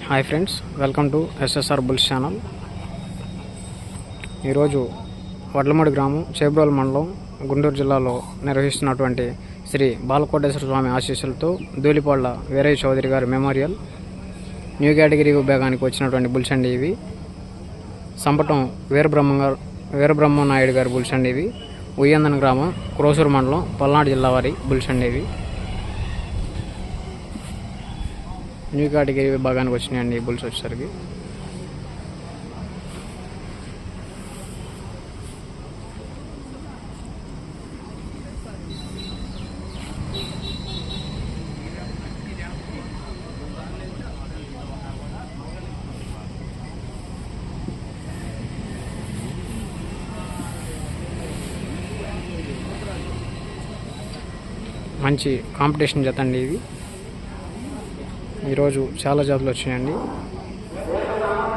Hi friends, welcome to SSR bulls channel. ఈరోజు వడ్లమూడి గ్రామం, చేబ్రోలు మండలం, గుంటూరు జిల్లాలో నిర్వహిస్తున్నటువంటి శ్రీ బాలకోటేశ్వర స్వామి ఆశీస్సులతో ధూళిపాళ్ల వీరయ్య చౌదరి గారి మెమోరియల్ న్యూ కేటగిరీ విభాగానికి వచ్చినటువంటి బుల్స్ అండి ఇవి. సంపటం వీరబ్రహ్మ నాయుడు గారి బుల్స్ అండి ఇవి. ఉయ్యందన గ్రామం, క్రోసూరు మండలం, పల్నాడు జిల్లా వారి బుల్స్ అండి ఇవి. న్యూ కేటగిరీ విభాగానికి వచ్చినాయండి ఈ బుల్స్ వచ్చేసరికి. మంచి కాంపిటీషన్ జత అండి ఇవి. ఈరోజు చాలా జాతులు వచ్చినాయండి.